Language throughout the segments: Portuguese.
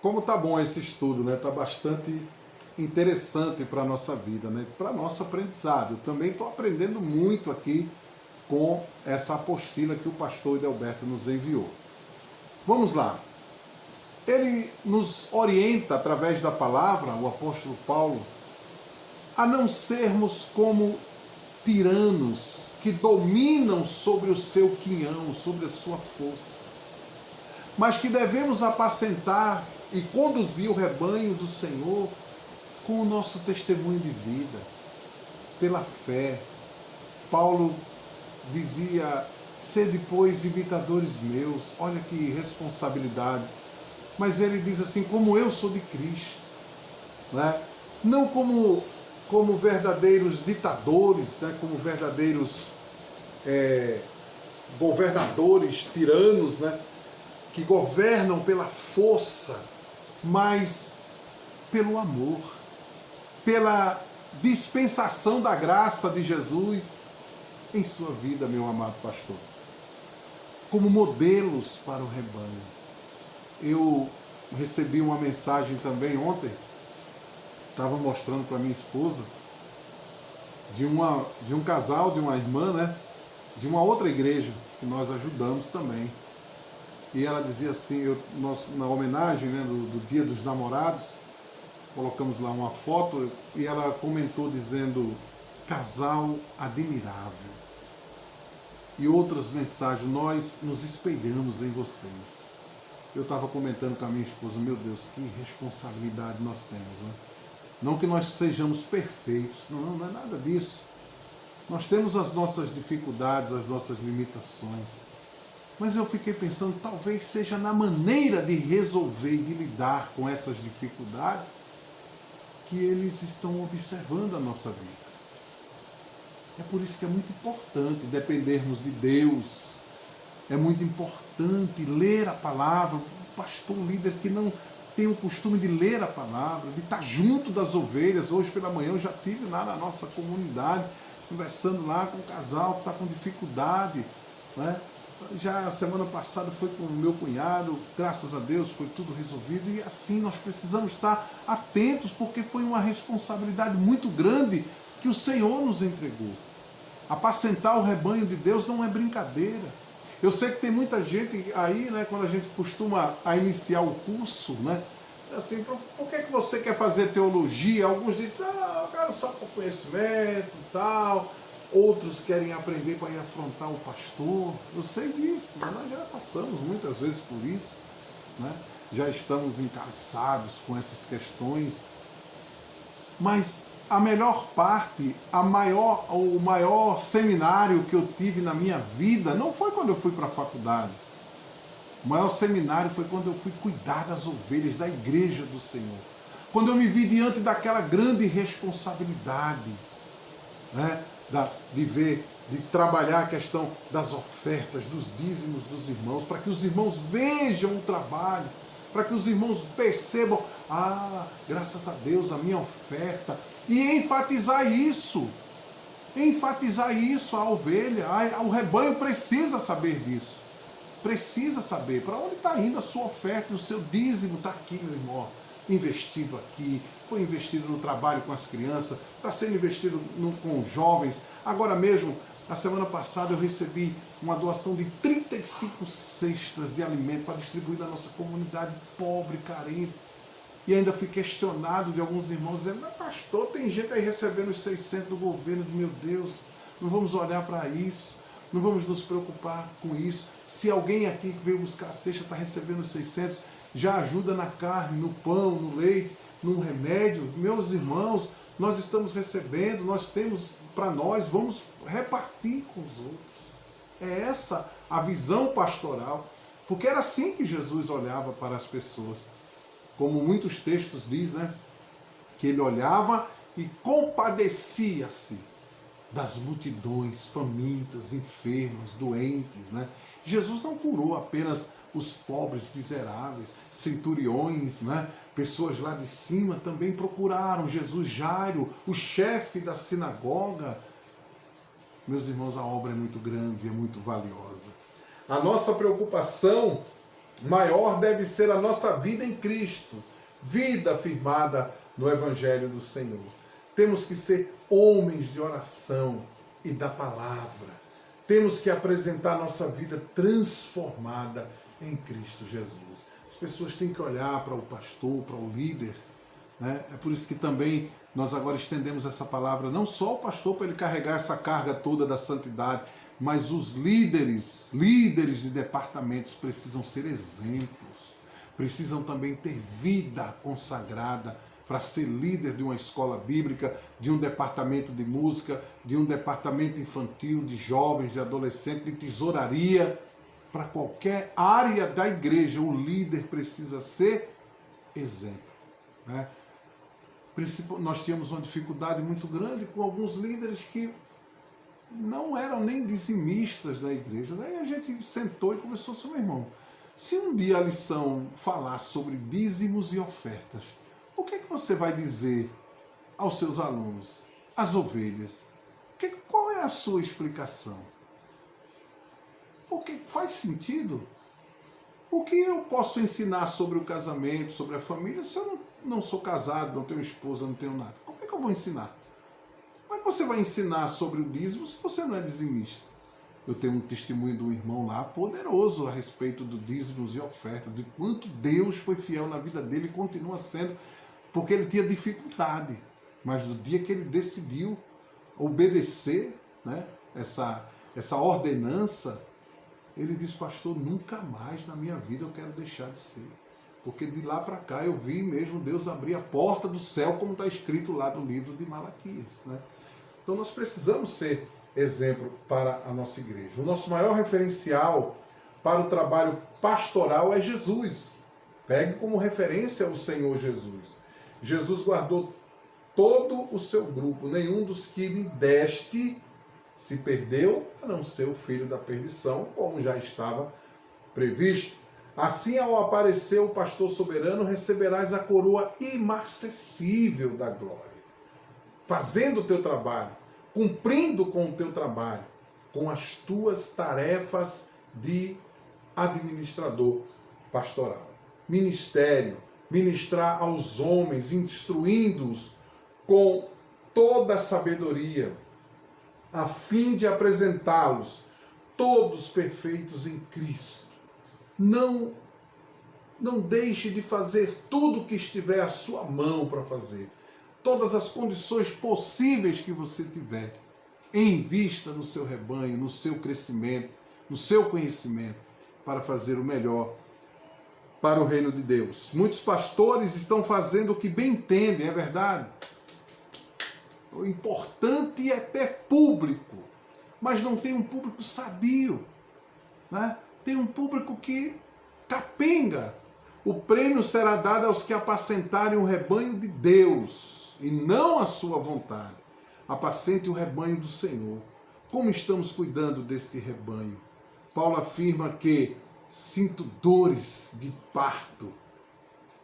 Como tá bom esse estudo, né? Tá bastante interessante para a nossa vida, né? Para nosso aprendizado. Eu também estou aprendendo muito aqui com essa apostila que o pastor Edelberto nos enviou. Vamos lá. Ele nos orienta através da palavra, o apóstolo Paulo, a não sermos como tiranos que dominam sobre o seu quinhão, sobre a sua força, mas que devemos apacentar e conduzir o rebanho do Senhor com o nosso testemunho de vida, pela fé. Paulo dizia: sede, pois, imitadores meus. Olha que responsabilidade. Mas ele diz assim: como eu sou de Cristo, né? Não como verdadeiros ditadores, né? Como verdadeiros governadores, tiranos, né? Que governam pela força, mas pelo amor, pela dispensação da graça de Jesus em sua vida, meu amado pastor, como modelos para o rebanho. Eu recebi uma mensagem também ontem, estava mostrando para minha esposa, de um casal, de uma irmã, né, de uma outra igreja que nós ajudamos também. E ela dizia assim, nós, na homenagem, né, do Dia dos Namorados, colocamos lá uma foto e ela comentou dizendo: casal admirável. E outras mensagens: nós nos espelhamos em vocês. Eu estava comentando com a minha esposa: meu Deus, que responsabilidade nós temos, né? Não que nós sejamos perfeitos, não é nada disso. Nós temos as nossas dificuldades, as nossas limitações. Mas eu fiquei pensando, talvez seja na maneira de resolver e de lidar com essas dificuldades que eles estão observando a nossa vida. É por isso que é muito importante dependermos de Deus. É muito importante ler a palavra. O pastor, o líder que não tem o costume de ler a palavra, de estar junto das ovelhas. Hoje pela manhã eu já estive lá na nossa comunidade, conversando lá com um casal que está com dificuldade, né? Já a semana passada foi com o meu cunhado, graças a Deus foi tudo resolvido, e assim nós precisamos estar atentos, porque foi uma responsabilidade muito grande que o Senhor nos entregou. Apacentar o rebanho de Deus não é brincadeira. Eu sei que tem muita gente aí, né, quando a gente costuma a iniciar o curso, né, assim, por que você quer fazer teologia? Alguns dizem: não, eu quero só por conhecimento e tal. Outros querem aprender para ir afrontar o pastor. Eu sei disso, mas nós já passamos muitas vezes por isso, né? Já estamos encalçados com essas questões. Mas a melhor parte, o maior seminário que eu tive na minha vida não foi quando eu fui para a faculdade. O maior seminário foi quando eu fui cuidar das ovelhas da igreja do Senhor. Quando eu me vi diante daquela grande responsabilidade, né? De trabalhar a questão das ofertas, dos dízimos dos irmãos, para que os irmãos vejam o trabalho, para que os irmãos percebam: graças a Deus, a minha oferta, e enfatizar isso a ovelha, o rebanho precisa saber disso, precisa saber para onde está indo a sua oferta, o seu dízimo está aqui, meu irmão, investido aqui, foi investido no trabalho com as crianças, está sendo investido com os jovens. Agora mesmo, na semana passada, eu recebi uma doação de 35 cestas de alimento para distribuir na nossa comunidade pobre, carente. E ainda fui questionado de alguns irmãos dizendo: mas pastor, tem gente aí recebendo os 600 do governo. Meu Deus, não vamos olhar para isso, não vamos nos preocupar com isso. Se alguém aqui que veio buscar a cesta está recebendo os 600, já ajuda na carne, no pão, no leite, no remédio. Meus irmãos, nós estamos recebendo, nós temos para nós, vamos repartir com os outros. É essa a visão pastoral, porque era assim que Jesus olhava para as pessoas. Como muitos textos diz, né? Que ele olhava e compadecia-se das multidões, famintas, enfermos, doentes, né? Jesus não curou apenas os pobres, miseráveis, centuriões, né? Pessoas lá de cima também procuraram Jesus. Jairo, o chefe da sinagoga. Meus irmãos, a obra é muito grande, é muito valiosa. A nossa preocupação Maior deve ser a nossa vida em Cristo, vida firmada no Evangelho do Senhor. Temos que ser homens de oração e da palavra. Temos que apresentar nossa vida transformada em Cristo Jesus. As pessoas têm que olhar para o pastor, para o líder, né? É por isso que também nós agora estendemos essa palavra, não só o pastor para ele carregar essa carga toda da santidade, mas os líderes de departamentos precisam ser exemplos, precisam também ter vida consagrada para ser líder de uma escola bíblica, de um departamento de música, de um departamento infantil, de jovens, de adolescentes, de tesouraria. Para qualquer área da igreja, o líder precisa ser exemplo, né? Nós tínhamos uma dificuldade muito grande com alguns líderes que não eram nem dizimistas da igreja. Daí a gente sentou e conversou sobre, meu irmão, se um dia a lição falar sobre dízimos e ofertas, o que é que você vai dizer aos seus alunos, às ovelhas? Qual é a sua explicação? Porque faz sentido? O que eu posso ensinar sobre o casamento, sobre a família, se eu não sou casado, não tenho esposa, não tenho nada? Como é que eu vou ensinar? Como é que você vai ensinar sobre o dízimo se você não é dizimista? Eu tenho um testemunho do irmão lá poderoso a respeito do dízimos e ofertas, de quanto Deus foi fiel na vida dele e continua sendo, porque ele tinha dificuldade. Mas no dia que ele decidiu obedecer, né, essa ordenança, ele disse, pastor, nunca mais na minha vida eu quero deixar de ser. Porque de lá para cá eu vi mesmo Deus abrir a porta do céu, como está escrito lá no livro de Malaquias, né? Então nós precisamos ser exemplo para a nossa igreja. O nosso maior referencial para o trabalho pastoral é Jesus. Pegue como referência o Senhor Jesus. Jesus guardou todo o seu grupo, nenhum dos que me deste se perdeu, a não ser o filho da perdição, como já estava previsto. Assim, ao aparecer o pastor soberano, receberás a coroa imarcessível da glória. Fazendo o teu trabalho, cumprindo com o teu trabalho, com as tuas tarefas de administrador pastoral. Ministério, ministrar aos homens, instruindo-os com toda a sabedoria, a fim de apresentá-los todos perfeitos em Cristo. Não deixe de fazer tudo o que estiver à sua mão para fazer. Todas as condições possíveis que você tiver, em vista no seu rebanho, no seu crescimento, no seu conhecimento, para fazer o melhor para o reino de Deus. Muitos pastores estão fazendo o que bem entendem, é verdade. O importante é ter público, mas não tem um público sadio, né? Tem um público que capenga. O prêmio será dado aos que apacentarem o rebanho de Deus e não a sua vontade. Apacente o rebanho do Senhor. Como estamos cuidando deste rebanho? Paulo afirma que sinto dores de parto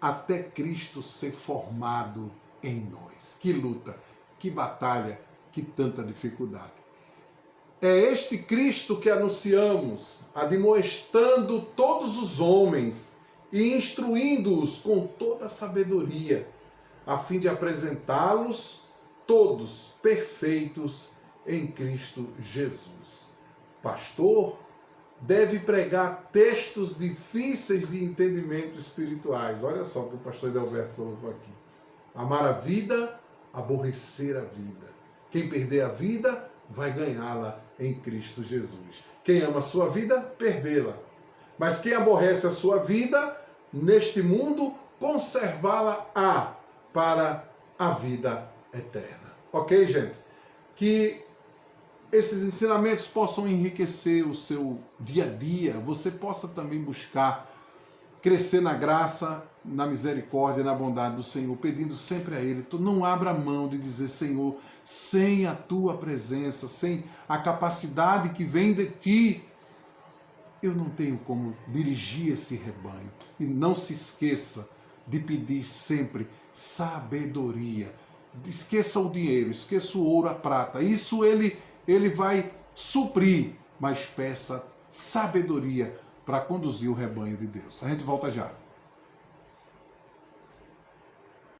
até Cristo ser formado em nós. Que luta, que batalha, que tanta dificuldade. É este Cristo que anunciamos, admoestando todos os homens e instruindo-os com toda a sabedoria, a fim de apresentá-los todos perfeitos em Cristo Jesus. Pastor deve pregar textos difíceis de entendimento espirituais. Olha só o que o pastor Edelberto colocou aqui. Amar a vida, aborrecer a vida. Quem perder a vida, vai ganhá-la em Cristo Jesus. Quem ama a sua vida, perdê-la. Mas quem aborrece a sua vida, neste mundo, conservá-la para a vida eterna. Ok, gente? Que esses ensinamentos possam enriquecer o seu dia a dia, você possa também buscar crescer na graça, na misericórdia, na bondade do Senhor, pedindo sempre a Ele. Tu não abra mão de dizer, Senhor, sem a Tua presença, sem a capacidade que vem de Ti, eu não tenho como dirigir esse rebanho. E não se esqueça de pedir sempre sabedoria. Esqueça o dinheiro, esqueça o ouro, a prata. Isso ele vai suprir, mas peça sabedoria para conduzir o rebanho de Deus. A gente volta já.